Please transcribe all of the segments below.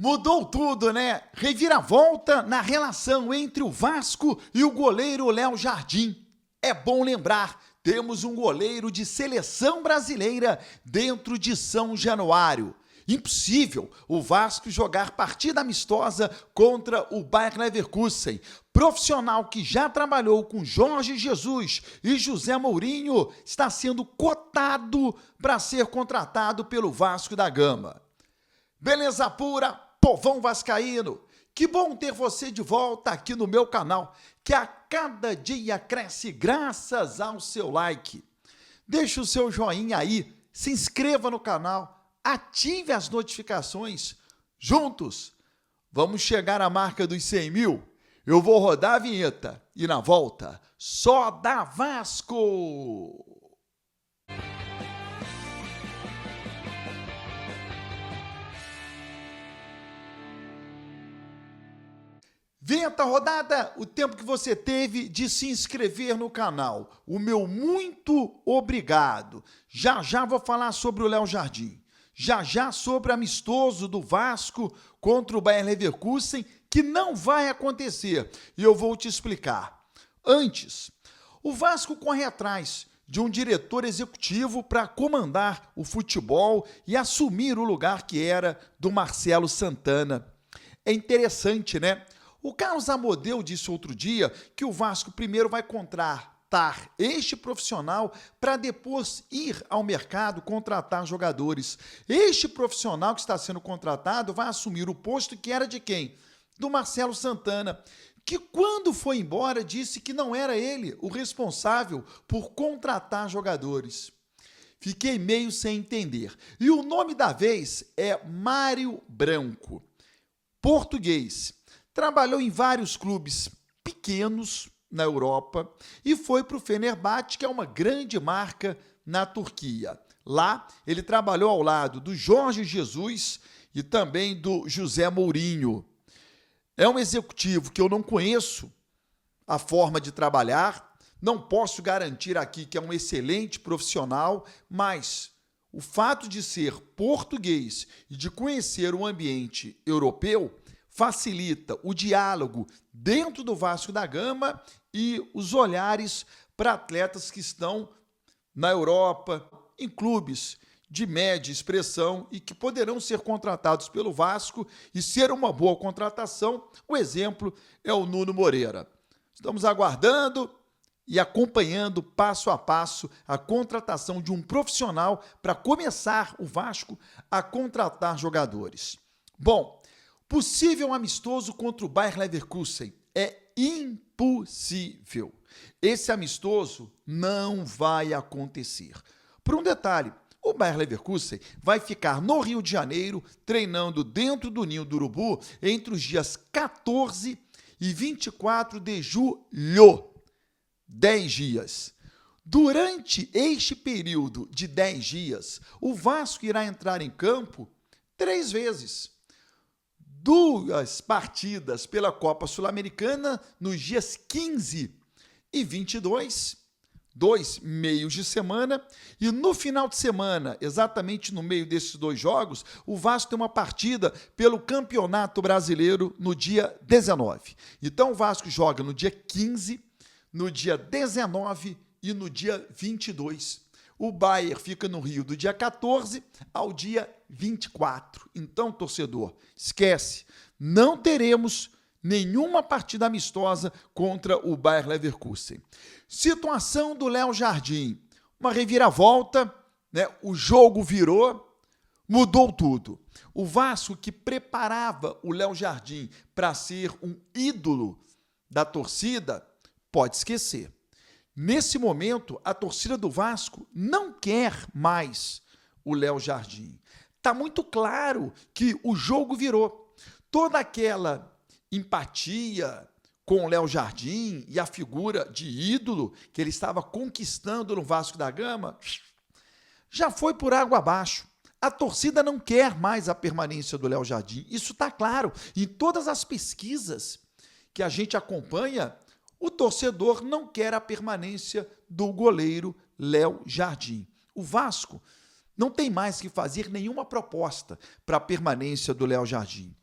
Mudou tudo, né? Reviravolta na relação entre o Vasco e o goleiro Léo Jardim. É bom lembrar, temos um goleiro de seleção brasileira dentro de São Januário. Impossível o Vasco jogar partida amistosa contra o Bayer Leverkusen. Profissional que já trabalhou com Jorge Jesus e José Mourinho está sendo cotado para ser contratado pelo Vasco da Gama. Beleza pura, povão vascaíno, que bom ter você de volta aqui no meu canal, que a cada dia cresce graças ao seu like. Deixe o seu joinha aí, se inscreva no canal, ative as notificações. Juntos, vamos chegar à marca dos 100 mil. Eu vou rodar a vinheta e na volta, só dá Vasco! Vinheta rodada, o tempo que você teve de se inscrever no canal. O meu muito obrigado. Já já vou falar sobre o Léo Jardim. Já já sobre o amistoso do Vasco contra o Bayer Leverkusen, que não vai acontecer. E eu vou te explicar. Antes, o Vasco corre atrás de um diretor executivo para comandar o futebol e assumir o lugar que era do Marcelo Santana. É interessante, né? O Carlos Amodeu disse outro dia que o Vasco primeiro vai contratar este profissional para depois ir ao mercado contratar jogadores. Este profissional que está sendo contratado vai assumir o posto que era de quem? Do Marcelo Santana, que quando foi embora disse que não era ele o responsável por contratar jogadores. Fiquei meio sem entender. E o nome da vez é Mário Branco, português. Trabalhou em vários clubes pequenos na Europa e foi para o Fenerbahçe, que é uma grande marca na Turquia. Lá, ele trabalhou ao lado do Jorge Jesus e também do José Mourinho. É um executivo que eu não conheço a forma de trabalhar, não posso garantir aqui que é um excelente profissional, mas o fato de ser português e de conhecer o ambiente europeu facilita o diálogo dentro do Vasco da Gama e os olhares para atletas que estão na Europa, em clubes de média expressão e que poderão ser contratados pelo Vasco e ser uma boa contratação. O exemplo é o Nuno Moreira. Estamos aguardando e acompanhando passo a passo a contratação de um profissional para começar o Vasco a contratar jogadores. Bom, possível amistoso contra o Bayer Leverkusen é impossível. Esse amistoso não vai acontecer. Por um detalhe, o Bayer Leverkusen vai ficar no Rio de Janeiro treinando dentro do Ninho do Urubu entre os dias 14 e 24 de julho. 10 dias. Durante este período de 10 dias, o Vasco irá entrar em campo 3 vezes. 2 partidas pela Copa Sul-Americana nos dias 15 e 22, 2 meios de semana, e no final de semana, exatamente no meio desses 2 jogos, o Vasco tem uma partida pelo Campeonato Brasileiro no dia 19. Então o Vasco joga no dia 15, no dia 19 e no dia 22. O Bayer fica no Rio do dia 14 ao dia 24. Então, torcedor, esquece, não teremos nenhuma partida amistosa contra o Bayer Leverkusen. Situação do Léo Jardim, uma reviravolta, né? O jogo virou, mudou tudo. O Vasco, que preparava o Léo Jardim para ser um ídolo da torcida, pode esquecer. Nesse momento, a torcida do Vasco não quer mais o Léo Jardim. Está muito claro que o jogo virou. Toda aquela empatia com o Léo Jardim e a figura de ídolo que ele estava conquistando no Vasco da Gama já foi por água abaixo. A torcida não quer mais a permanência do Léo Jardim. Isso está claro. Em todas as pesquisas que a gente acompanha, o torcedor não quer a permanência do goleiro Léo Jardim. O Vasco não tem mais que fazer nenhuma proposta para a permanência do Léo Jardim.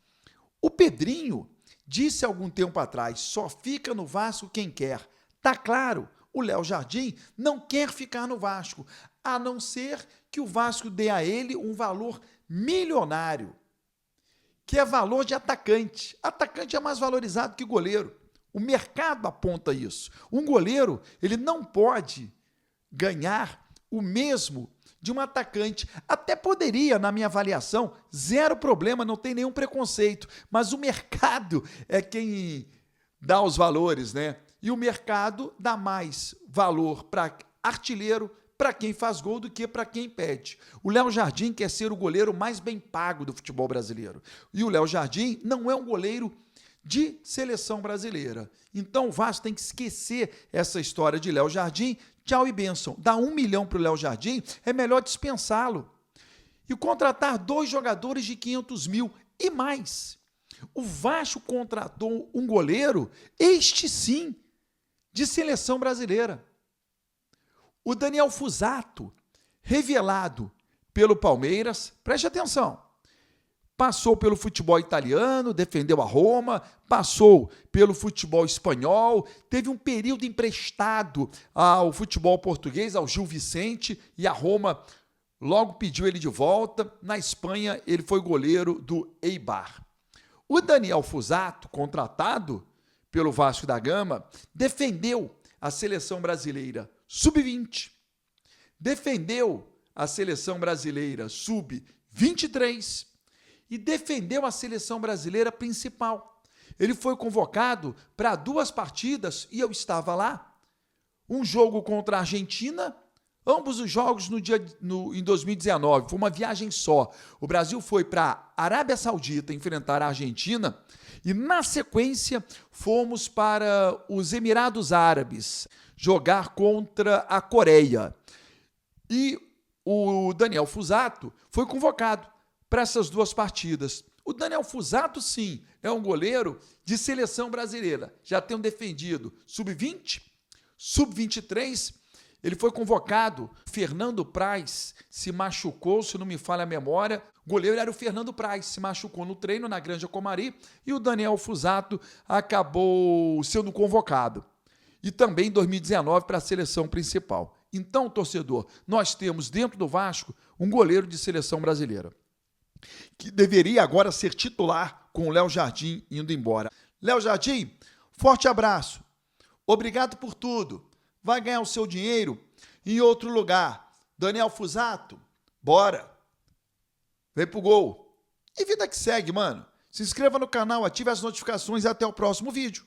O Pedrinho disse há algum tempo atrás, só fica no Vasco quem quer. Tá claro, o Léo Jardim não quer ficar no Vasco, a não ser que o Vasco dê a ele um valor milionário, que é valor de atacante. Atacante é mais valorizado que goleiro. O mercado aponta isso. Um goleiro, ele não pode ganhar o mesmo de um atacante. Até poderia, na minha avaliação, zero problema, não tem nenhum preconceito, mas o mercado é quem dá os valores, né? E o mercado dá mais valor para artilheiro, para quem faz gol, do que para quem pede. O Léo Jardim quer ser o goleiro mais bem pago do futebol brasileiro. E o Léo Jardim não é um goleiro de seleção brasileira. Então o Vasco tem que esquecer essa história de Léo Jardim. Tchau e bênção. Dá 1 milhão para o Léo Jardim, é melhor dispensá-lo. E contratar 2 jogadores de 500 mil e mais. O Vasco contratou um goleiro, este sim, de seleção brasileira. O Daniel Fuzato, revelado pelo Palmeiras, preste atenção, passou pelo futebol italiano, defendeu a Roma, passou pelo futebol espanhol, teve um período emprestado ao futebol português, ao Gil Vicente, e a Roma logo pediu ele de volta. Na Espanha, ele foi goleiro do Eibar. O Daniel Fuzato, contratado pelo Vasco da Gama, defendeu a seleção brasileira sub-20, defendeu a seleção brasileira sub-23 e defendeu a seleção brasileira principal. Ele foi convocado para 2 partidas e eu estava lá. Um jogo contra a Argentina, ambos os jogos em 2019, foi uma viagem só. O Brasil foi para a Arábia Saudita enfrentar a Argentina e, na sequência, fomos para os Emirados Árabes jogar contra a Coreia. E o Daniel Fuzato foi convocado para essas 2 partidas. O Daniel Fuzato, sim, é um goleiro de seleção brasileira. Já tem defendido sub-20, sub-23. Ele foi convocado. Fernando Praz se machucou, se não me falha a memória. O goleiro era o Fernando Praz, se machucou no treino na Granja Comari e o Daniel Fuzato acabou sendo convocado. E também em 2019 para a seleção principal. Então, torcedor, nós temos dentro do Vasco um goleiro de seleção brasileira, que deveria agora ser titular com o Léo Jardim indo embora. Léo Jardim, forte abraço. Obrigado por tudo. Vai ganhar o seu dinheiro em outro lugar. Daniel Fuzato, bora. Vem pro gol. E vida que segue, mano. Se inscreva no canal, ative as notificações e até o próximo vídeo.